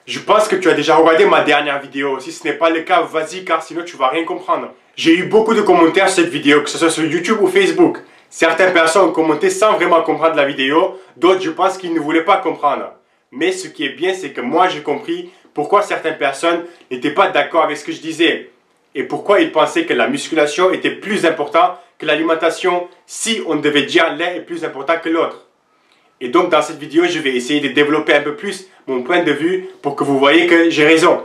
Je pense que tu as déjà regardé ma dernière vidéo. Si ce n'est pas le cas, vas-y car sinon tu vas rien comprendre. J'ai eu beaucoup de commentaires sur cette vidéo, que ce soit sur YouTube ou Facebook. Certaines personnes ont commenté sans vraiment comprendre la vidéo, d'autres je pense qu'ils ne voulaient pas comprendre. Mais ce qui est bien, c'est que moi j'ai compris pourquoi certaines personnes n'étaient pas d'accord avec ce que je disais. Et pourquoi ils pensaient que la musculation était plus importante que l'alimentation, si on devait dire l'un est plus important que l'autre. Et donc dans cette vidéo, je vais essayer de développer un peu plus mon point de vue pour que vous voyez que j'ai raison.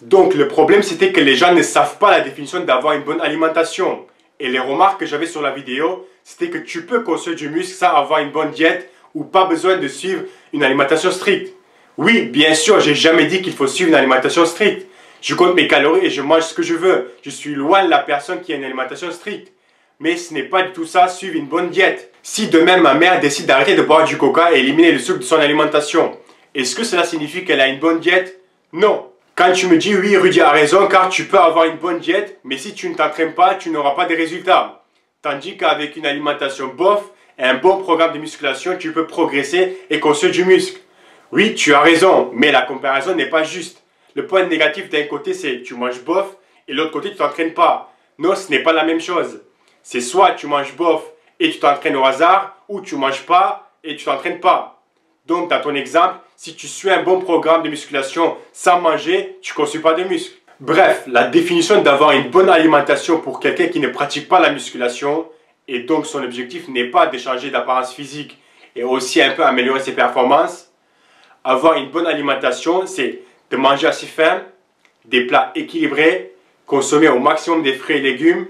Donc le problème c'était que les gens ne savent pas la définition d'avoir une bonne alimentation. Et les remarques que j'avais sur la vidéo, c'était que tu peux construire du muscle sans avoir une bonne diète ou pas besoin de suivre une alimentation stricte. Oui, bien sûr, j'ai jamais dit qu'il faut suivre une alimentation stricte. Je compte mes calories et je mange ce que je veux. Je suis loin de la personne qui a une alimentation stricte. Mais ce n'est pas du tout ça, suivre une bonne diète. Si demain ma mère décide d'arrêter de boire du coca et éliminer le sucre de son alimentation, est-ce que cela signifie qu'elle a une bonne diète? Non. Quand tu me dis oui, Rudy a raison, car tu peux avoir une bonne diète, mais si tu ne t'entraînes pas, tu n'auras pas de résultats. Tandis qu'avec une alimentation bof et un bon programme de musculation, tu peux progresser et construire du muscle. Oui, tu as raison, mais la comparaison n'est pas juste. Le point négatif d'un côté, c'est tu manges bof et de l'autre côté, tu t'entraînes pas. Non, ce n'est pas la même chose. C'est soit tu manges bof et tu t'entraînes au hasard, ou tu manges pas et tu t'entraînes pas. Donc, dans ton exemple, si tu suis un bon programme de musculation sans manger, tu ne construis pas de muscles. Bref, la définition d'avoir une bonne alimentation pour quelqu'un qui ne pratique pas la musculation, et donc son objectif n'est pas de changer d'apparence physique et aussi un peu améliorer ses performances. Avoir une bonne alimentation, c'est de manger assez faim, des plats équilibrés, consommer au maximum des fruits et légumes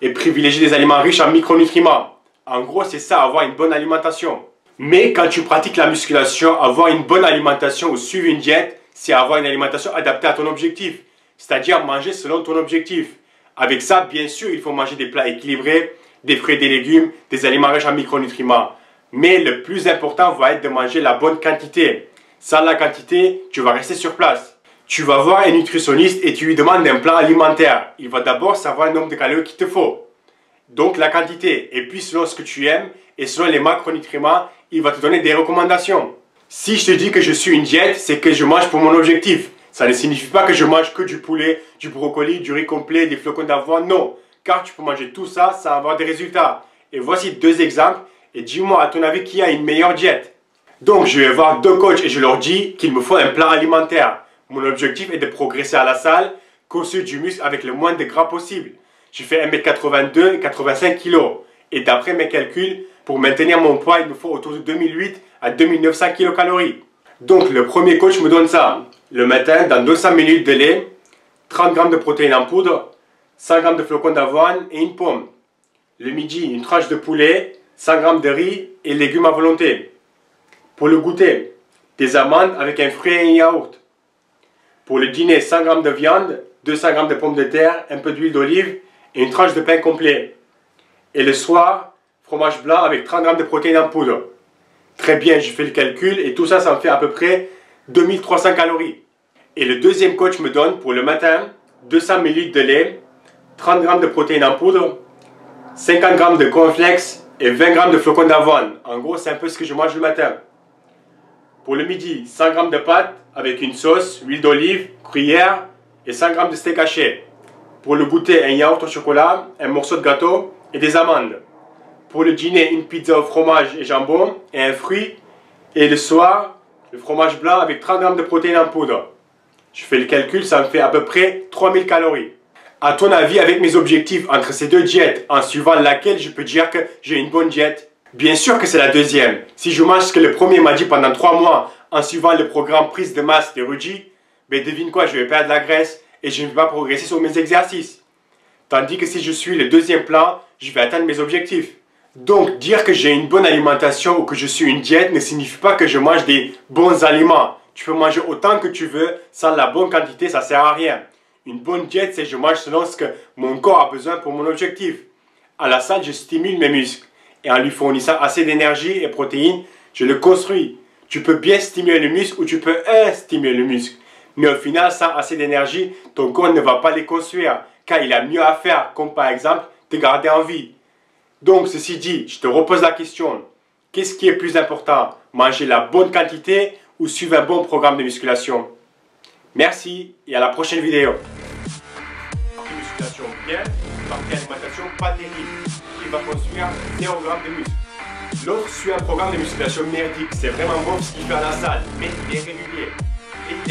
et privilégier des aliments riches en micronutriments. En gros, c'est ça, avoir une bonne alimentation. Mais quand tu pratiques la musculation, avoir une bonne alimentation ou suivre une diète, c'est avoir une alimentation adaptée à ton objectif. C'est-à-dire manger selon ton objectif. Avec ça, bien sûr, il faut manger des plats équilibrés, des fruits et des légumes, des aliments riches en micronutriments. Mais le plus important va être de manger la bonne quantité. Sans la quantité, tu vas rester sur place. Tu vas voir un nutritionniste et tu lui demandes un plan alimentaire. Il va d'abord savoir le nombre de calories qu'il te faut. Donc la quantité. Et puis selon ce que tu aimes et selon les macronutriments, il va te donner des recommandations. Si je te dis que je suis une diète, c'est que je mange pour mon objectif. Ça ne signifie pas que je mange que du poulet, du brocoli, du riz complet, des flocons d'avoine. Non. Car tu peux manger tout ça sans avoir des résultats. Et voici deux exemples. Et dis-moi à ton avis qui a une meilleure diète. Donc je vais voir deux coachs et je leur dis qu'il me faut un plan alimentaire. Mon objectif est de progresser à la salle, construire du muscle avec le moins de gras possible. Je fais 1m82 et 85 kg. Et d'après mes calculs, pour maintenir mon poids, il me faut autour de 2008 à 2900 kcal. Donc le premier coach me donne ça. Le matin, dans 200 ml de lait, 30 g de protéines en poudre, 100 g de flocons d'avoine et une pomme. Le midi, une tranche de poulet, 100 g de riz et légumes à volonté. Pour le goûter, des amandes avec un fruit et un yaourt. Pour le dîner, 100 g de viande, 200 g de pommes de terre, un peu d'huile d'olive et une tranche de pain complet. Et le soir, fromage blanc avec 30 g de protéines en poudre. Très bien, je fais le calcul et tout ça, ça me fait à peu près 2300 calories. Et le deuxième coach me donne pour le matin 200 ml de lait, 30 g de protéines en poudre, 50 g de cornflakes et 20 g de flocons d'avoine. En gros, c'est un peu ce que je mange le matin. Pour le midi, 100 g de pâtes avec une sauce, huile d'olive, gruyère et 100 g de steak haché. Pour le goûter, un yaourt au chocolat, un morceau de gâteau et des amandes. Pour le dîner, une pizza au fromage et jambon et un fruit. Et le soir, le fromage blanc avec 30 g de protéines en poudre. Je fais le calcul, ça me fait à peu près 3000 calories. À ton avis, avec mes objectifs entre ces deux diètes, en suivant laquelle je peux dire que j'ai une bonne diète? Bien sûr que c'est la deuxième. Si je mange ce que le premier m'a dit pendant 3 mois en suivant le programme prise de masse de Rudy, ben devine quoi, je vais perdre de la graisse et je ne vais pas progresser sur mes exercices. Tandis que si je suis le deuxième plan, je vais atteindre mes objectifs. Donc dire que j'ai une bonne alimentation ou que je suis une diète ne signifie pas que je mange des bons aliments. Tu peux manger autant que tu veux, sans la bonne quantité, ça ne sert à rien. Une bonne diète, c'est que je mange selon ce que mon corps a besoin pour mon objectif. À la salle, je stimule mes muscles. Et en lui fournissant assez d'énergie et protéines, je le construis. Tu peux bien stimuler le muscle ou tu peux stimuler le muscle. Mais au final, sans assez d'énergie, ton corps ne va pas les construire. Car il a mieux à faire, comme par exemple te garder en vie. Donc, ceci dit, je te repose la question. Qu'est-ce qui est plus important? manger la bonne quantité ou suivre un bon programme de musculation. Merci et à la prochaine vidéo. Partie musculation bien, partie alimentation pas terrible. Il va construire 0 g de muscle. L'autre suit un programme de musculation merdique. C'est vraiment bon ce qu'il fait à la salle, mais il est régulier.